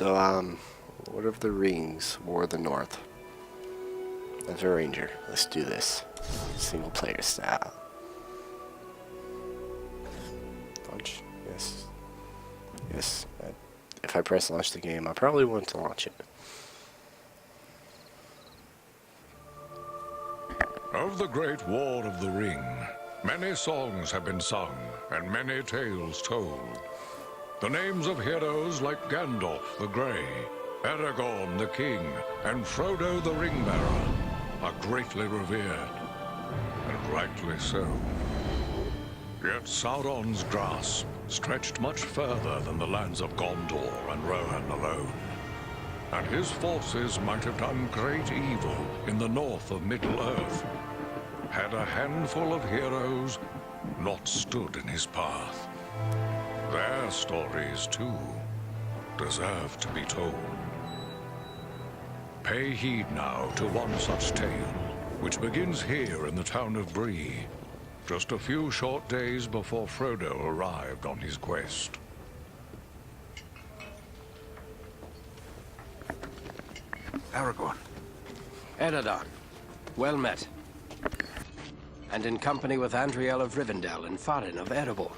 So, Lord of the Rings, War of the North. As a ranger, let's do this. Single player style. Launch? Yes. Yes. If I press launch the game, I probably want to launch it. Of the Great War of the Ring, many songs have been sung and many tales told. The names of heroes like Gandalf the Grey, Aragorn the King, and Frodo the Ring-Bearer are greatly revered, and rightly so. Yet Sauron's grasp stretched much further than the lands of Gondor and Rohan alone, and his forces might have done great evil in the north of Middle-earth, had a handful of heroes not stood in his path. Their stories, too, deserve to be told. Pay heed now to one such tale, which begins here in the town of Bree, just a few short days before Frodo arrived on his quest. Aragorn. Eredon, well met. And in company with Andriel of Rivendell and Farin of Erebor.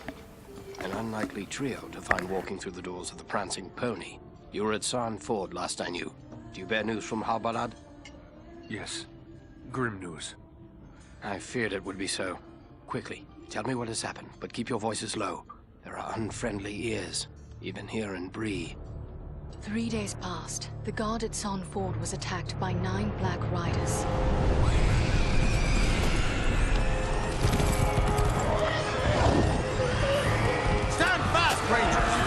An unlikely trio to find walking through the doors of the Prancing Pony. You were at Sarn Ford last I knew. Do you bear news from Halbarad? Yes. Grim news. I feared it would be so. Quickly, tell me what has happened, but keep your voices low. There are unfriendly ears, even here in Bree. 3 days passed. The guard at Sarn Ford was attacked by 9 Black Riders. Stand fast, Rangers!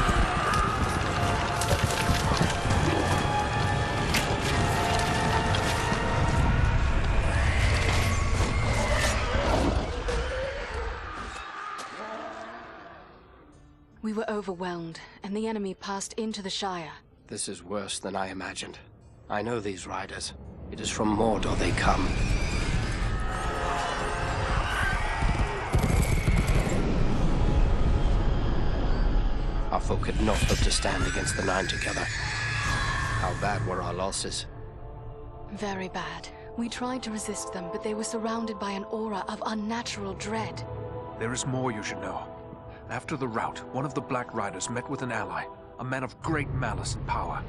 We were overwhelmed, and the enemy passed into the Shire. This is worse than I imagined. I know these riders. It is from Mordor they come. Our folk could not hope to stand against the 9 together. How bad were our losses? Very bad. We tried to resist them, but they were surrounded by an aura of unnatural dread. There is more you should know. After the rout, one of the Black Riders met with an ally, a man of great malice and power.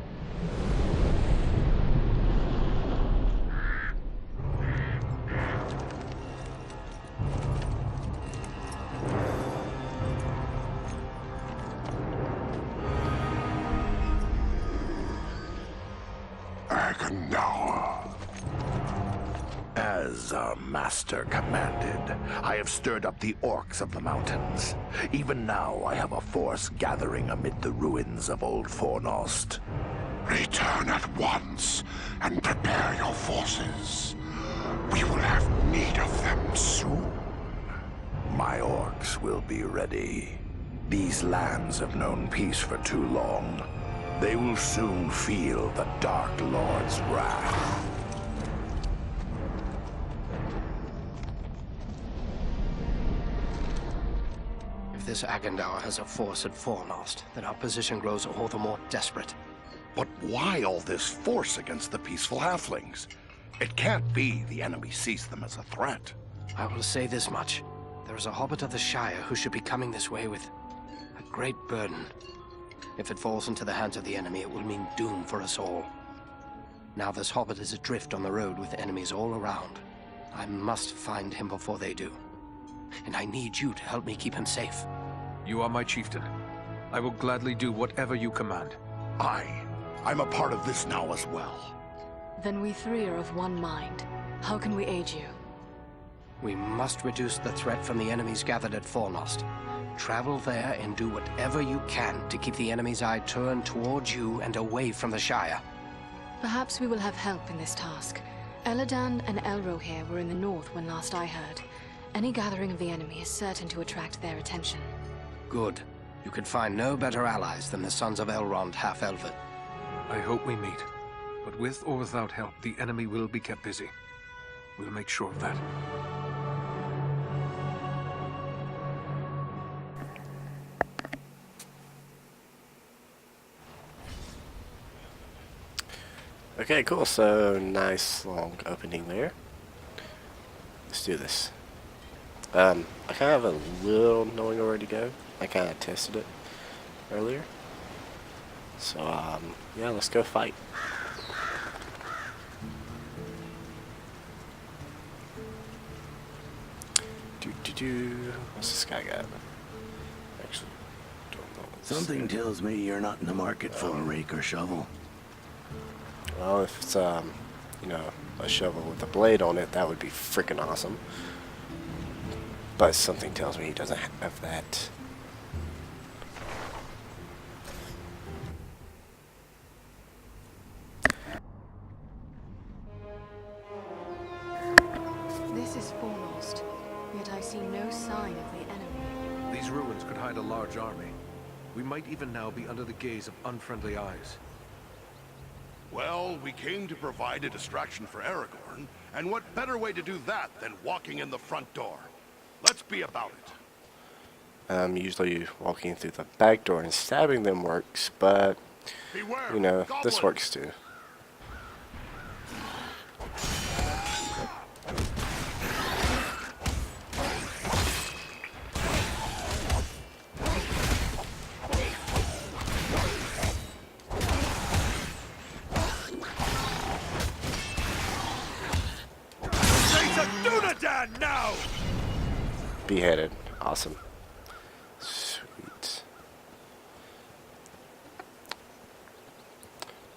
Agandawa. As our master commanded, I have stirred up the orcs of the mountains. Even now I have a force gathering amid the ruins of Old Fornost. Return at once and prepare your forces. We will have need of them soon. My orcs will be ready. These lands have known peace for too long. They will soon feel the Dark Lord's wrath. If this Agandawa has a force at Fornost, then our position grows all the more desperate. But why all this force against the peaceful halflings? It can't be the enemy sees them as a threat. I will say this much. There is a hobbit of the Shire who should be coming this way with a great burden. If it falls into the hands of the enemy, it will mean doom for us all. Now this hobbit is adrift on the road with enemies all around. I must find him before they do. And I need you to help me keep him safe. You are my chieftain. I will gladly do whatever you command. I'm a part of this now as well. Then we 3 are of one mind. How can we aid you? We must reduce the threat from the enemies gathered at Fornost. Travel there and do whatever you can to keep the enemy's eye turned towards you and away from the Shire. Perhaps we will have help in this task. Eladan and Elrohir were in the north when last I heard. Any gathering of the enemy is certain to attract their attention. Good. You could find no better allies than the sons of Elrond half-elven. I hope we meet. But with or without help, the enemy will be kept busy. We'll make sure of that. Okay, cool. So nice long opening there. Let's do this. I kind of have a little knowing where to go. I kind of tested it earlier. So yeah, let's go fight. What's this guy got? Actually, don't know. Something tells me you're not in the market for a rake or shovel. Well, if it's you know, a shovel with a blade on it, that would be freaking awesome. But something tells me he doesn't have that. This is Fornost, yet I see no sign of the enemy. These ruins could hide a large army. We might even now be under the gaze of unfriendly eyes. Well, we came to provide a distraction for Aragorn, and what better way to do that than walking in the front door? Let's be about it. Usually walking through the back door and stabbing them works, but Beware, you know, this goblins. works too. Dunadan now! Beheaded. Awesome. Sweet.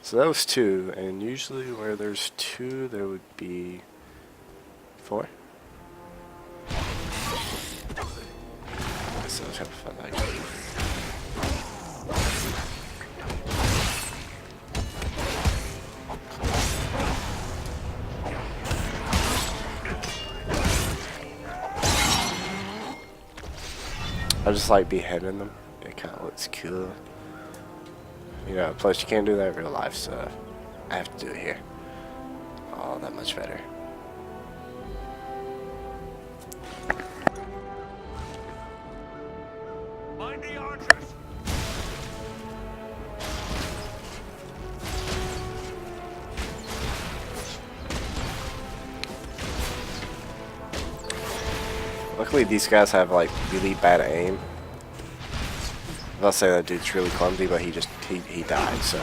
So that was 2, and usually where there's 2, there would be 4. So let's have fun actually. I just like beheading them. It kind of looks cool. You know, plus you can't do that in real life, so I have to do it here. Oh, that much better. Mind the archers! Luckily, these guys have like really bad aim. I'll say that dude's really clumsy, but he died. So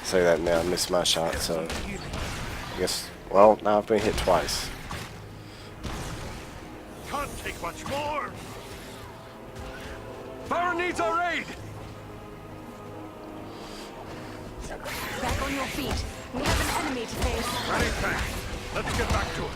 say that now, I missed my shot. So I guess, well, now I've been hit twice. Can't take much more! Baron needs our aid! Back on your feet. We have an enemy to face. Ready, tank. Let's get back to it.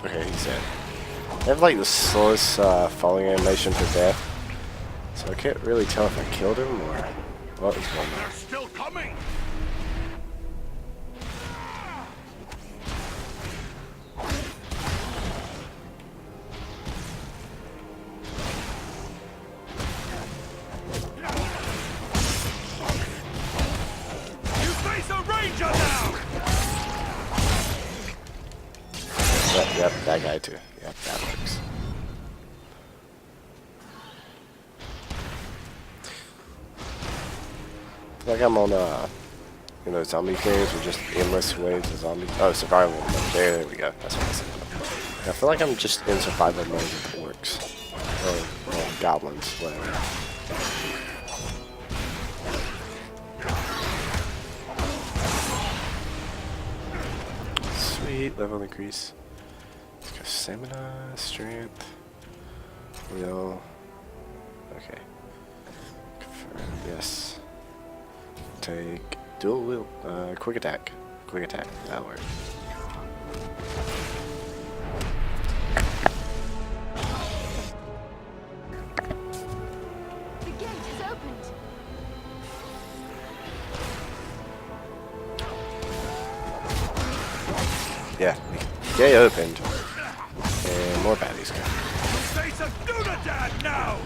Okay, he's dead. They have like the slowest falling animation for death, so I can't really tell if I killed him or what was going on. They're still coming! You face a ranger now! Yep, that guy too. Yep, that works. I feel like I'm on you know, zombie games with just endless waves of zombies. Oh, survival mode. There we go. That's what I said. I feel like I'm just in survival mode with orcs. Or goblins, whatever. Sweet, level increase. Let's go stamina, strength, will. Okay. Confirm, yes. Take dual will, quick attack. Quick attack, that'll work. The gate is opened. Yeah, gate opened. And more baddies come. Face a Dunadan now!